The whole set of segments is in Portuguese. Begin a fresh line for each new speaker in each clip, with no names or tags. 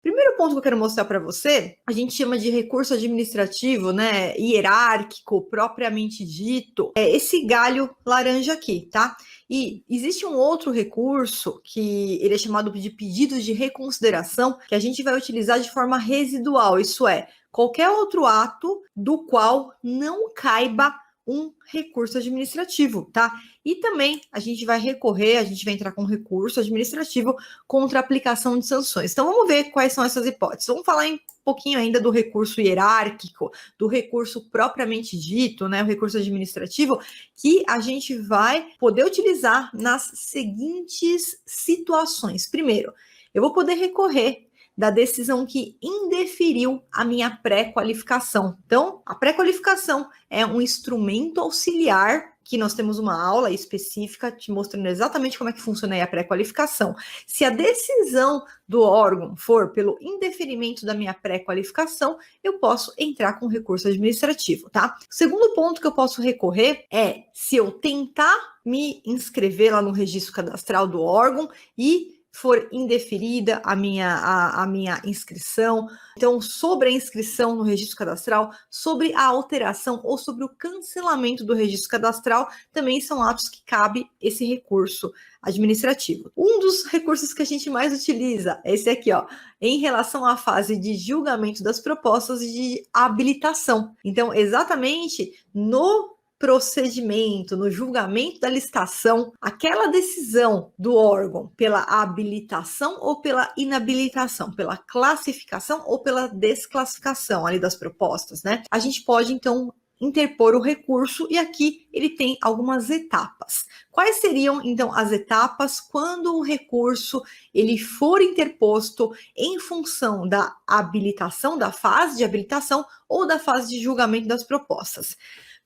Primeiro ponto que eu quero mostrar para você, a gente chama de recurso administrativo, né, hierárquico, propriamente dito, é esse galho laranja aqui, tá? E existe um outro recurso que ele é chamado de pedido de reconsideração, que a gente vai utilizar de forma residual, isso é, qualquer outro ato do qual não caiba um recurso administrativo, tá? E também a gente vai entrar com recurso administrativo contra a aplicação de sanções. Então vamos ver quais são essas hipóteses. Vamos falar um pouquinho ainda do recurso hierárquico, do recurso propriamente dito, né, o recurso administrativo, que a gente vai poder utilizar nas seguintes situações. Primeiro, eu vou poder recorrer da decisão que indeferiu a minha pré-qualificação. Então, a pré-qualificação é um instrumento auxiliar que nós temos uma aula específica te mostrando exatamente como é que funciona aí a pré-qualificação. Se a decisão do órgão for pelo indeferimento da minha pré-qualificação, eu posso entrar com recurso administrativo, tá? O segundo ponto que eu posso recorrer é se eu tentar me inscrever lá no registro cadastral do órgão e for indeferida a minha inscrição. Então, sobre a inscrição no registro cadastral, sobre a alteração ou sobre o cancelamento do registro cadastral, também são atos que cabe esse recurso administrativo. Um dos recursos que a gente mais utiliza é esse aqui, ó, em relação à fase de julgamento das propostas de habilitação. Então, exatamente no procedimento, no julgamento da licitação, aquela decisão do órgão pela habilitação ou pela inabilitação, pela classificação ou pela desclassificação ali das propostas, né? A gente pode, então, interpor o recurso e aqui ele tem algumas etapas. Quais seriam, então, as etapas quando o recurso ele for interposto em função da habilitação, da fase de habilitação ou da fase de julgamento das propostas?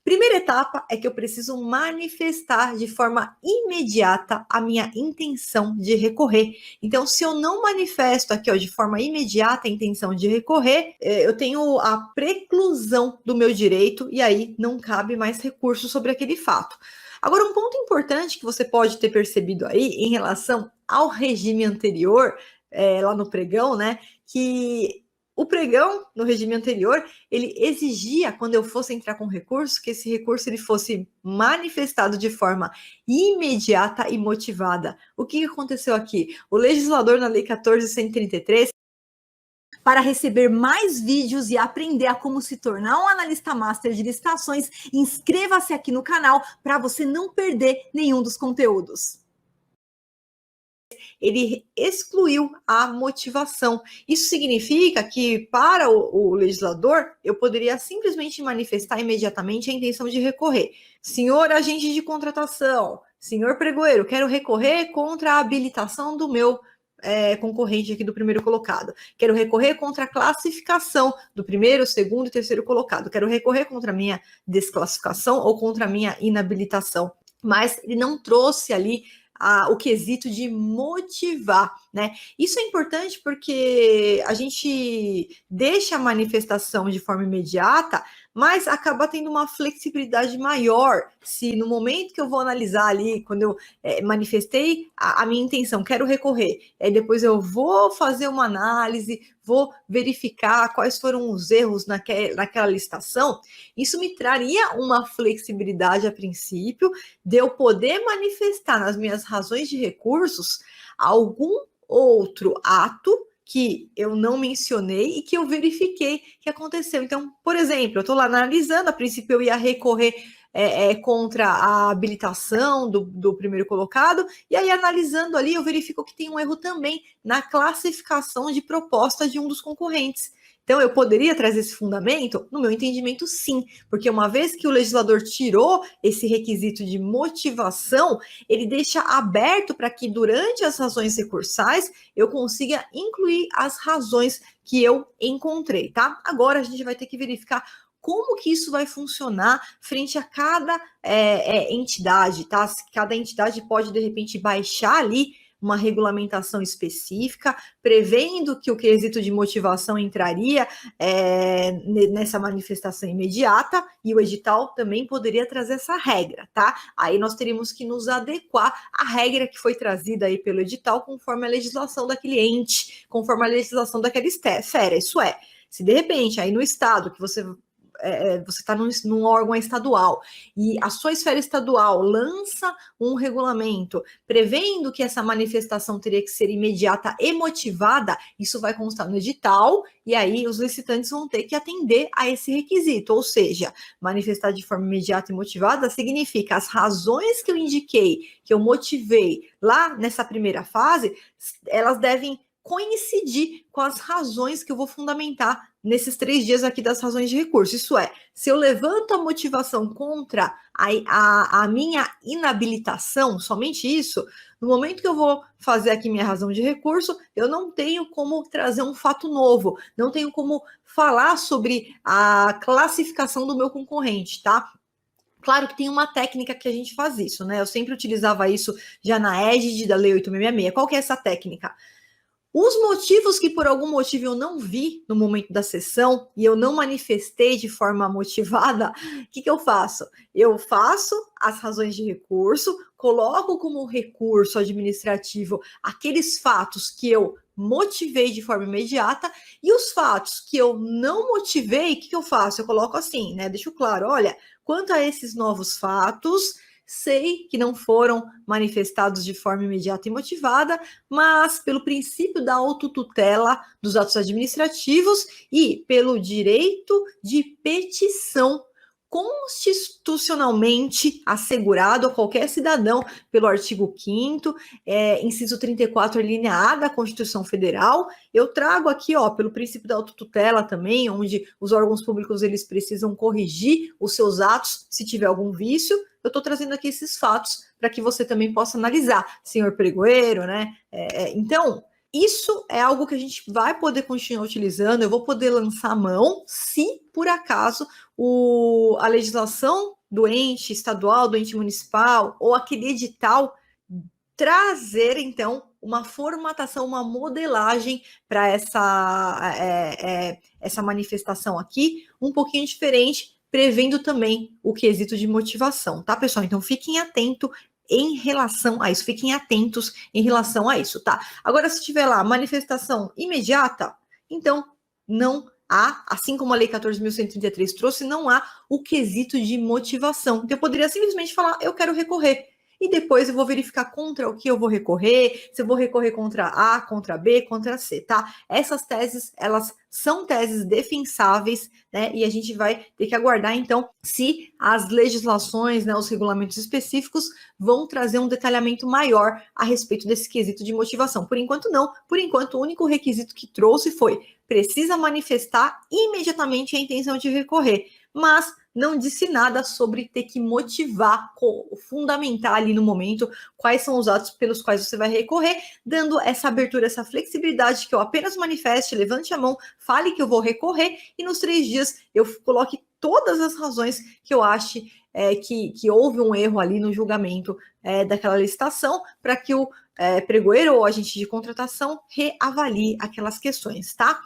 Primeira etapa é que eu preciso manifestar de forma imediata a minha intenção de recorrer. Então, se eu não manifesto aqui, ó, de forma imediata a intenção de recorrer, eu tenho a preclusão do meu direito e aí não cabe mais recurso sobre aquele fato. Agora, um ponto importante que você pode ter percebido aí em relação ao regime anterior, lá no pregão, né, que o pregão, no regime anterior, ele exigia, quando eu fosse entrar com recurso, que esse recurso ele fosse manifestado de forma imediata e motivada. O que aconteceu aqui? O legislador, na Lei 14.133, para receber mais vídeos e aprender a como se tornar um analista master de licitações, inscreva-se aqui no canal para você não perder nenhum dos conteúdos. Ele excluiu a motivação. Isso significa que, para o legislador, eu poderia simplesmente manifestar imediatamente a intenção de recorrer. Senhor agente de contratação, senhor pregoeiro, quero recorrer contra a habilitação do meu concorrente aqui do primeiro colocado. Quero recorrer contra a classificação do primeiro, segundo e terceiro colocado. Quero recorrer contra a minha desclassificação ou contra a minha inabilitação. Mas ele não trouxe ali o quesito de motivar, né? Isso é importante porque a gente deixa a manifestação de forma imediata, mas acaba tendo uma flexibilidade maior se no momento que eu vou analisar ali, quando eu manifestei a minha intenção, quero recorrer, aí depois eu vou fazer uma análise, vou verificar quais foram os erros naquela licitação, isso me traria uma flexibilidade a princípio de eu poder manifestar nas minhas razões de recursos algum outro ato que eu não mencionei e que eu verifiquei que aconteceu. Então, por exemplo, eu estou lá analisando, a princípio eu ia recorrer contra a habilitação do primeiro colocado, e aí analisando ali eu verifico que tem um erro também na classificação de proposta de um dos concorrentes. Então, eu poderia trazer esse fundamento? No meu entendimento, sim, porque uma vez que o legislador tirou esse requisito de motivação, ele deixa aberto para que durante as razões recursais eu consiga incluir as razões que eu encontrei, tá? Agora a gente vai ter que verificar como que isso vai funcionar frente a cada entidade, tá? Cada entidade pode, de repente, baixar ali uma regulamentação específica, prevendo que o quesito de motivação entraria nessa manifestação imediata, e o edital também poderia trazer essa regra, tá? Aí nós teríamos que nos adequar à regra que foi trazida aí pelo edital, conforme a legislação daquele ente, conforme a legislação daquela esfera. Isso é, se de repente aí no estado que você está num órgão estadual e a sua esfera estadual lança um regulamento prevendo que essa manifestação teria que ser imediata e motivada, isso vai constar no edital e aí os licitantes vão ter que atender a esse requisito, ou seja, manifestar de forma imediata e motivada significa as razões que eu indiquei, que eu motivei lá nessa primeira fase, elas devem coincidir com as razões que eu vou fundamentar nesses 3 dias aqui das razões de recurso. Isso é, se eu levanto a motivação contra a minha inabilitação, somente isso, no momento que eu vou fazer aqui minha razão de recurso, eu não tenho como trazer um fato novo, não tenho como falar sobre a classificação do meu concorrente, tá? Claro que tem uma técnica que a gente faz isso, né? Eu sempre utilizava isso já na égide da Lei 8.666. Qual que é essa técnica? Os motivos que por algum motivo eu não vi no momento da sessão e eu não manifestei de forma motivada, o que eu faço? Eu faço as razões de recurso, coloco como recurso administrativo aqueles fatos que eu motivei de forma imediata e os fatos que eu não motivei, o que eu faço? Eu coloco assim, né? Deixo claro, olha, quanto a esses novos fatos, sei que não foram manifestados de forma imediata e motivada, mas pelo princípio da autotutela dos atos administrativos e pelo direito de petição constitucionalmente assegurado a qualquer cidadão pelo artigo 5º, inciso 34, linha A da Constituição Federal, eu trago aqui, ó, pelo princípio da autotutela também, onde os órgãos públicos eles precisam corrigir os seus atos se tiver algum vício, eu estou trazendo aqui esses fatos para que você também possa analisar, senhor pregoeiro, né? Então, isso é algo que a gente vai poder continuar utilizando, eu vou poder lançar a mão se, por acaso, a legislação do ente estadual, do ente municipal, ou aquele edital trazer, então, uma formatação, uma modelagem para essa manifestação aqui, um pouquinho diferente, prevendo também o quesito de motivação, tá, pessoal? Então, fiquem atentos em relação a isso, fiquem atentos em relação a isso, tá? Agora, se tiver lá manifestação imediata, então não há, assim como a Lei 14.133 trouxe, não há o quesito de motivação. Então, eu poderia simplesmente falar, eu quero recorrer. E depois eu vou verificar contra o que eu vou recorrer, se eu vou recorrer contra A, contra B, contra C, tá? Essas teses, elas são teses defensáveis, né? E a gente vai ter que aguardar, então, se as legislações, né, os regulamentos específicos vão trazer um detalhamento maior a respeito desse quesito de motivação. Por enquanto, não. Por enquanto, o único requisito que trouxe foi precisa manifestar imediatamente a intenção de recorrer, mas não disse nada sobre ter que motivar, fundamentar ali no momento quais são os atos pelos quais você vai recorrer, dando essa abertura, essa flexibilidade que eu apenas manifeste, levante a mão, fale que eu vou recorrer e nos 3 dias eu coloque todas as razões que eu ache que houve um erro ali no julgamento daquela licitação para que o pregoeiro ou agente de contratação reavalie aquelas questões, tá?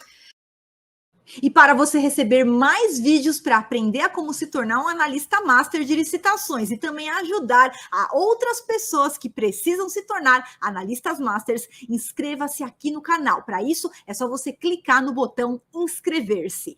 E para você receber mais vídeos para aprender a como se tornar um analista master de licitações e também ajudar a outras pessoas que precisam se tornar analistas masters, inscreva-se aqui no canal. Para isso, é só você clicar no botão inscrever-se.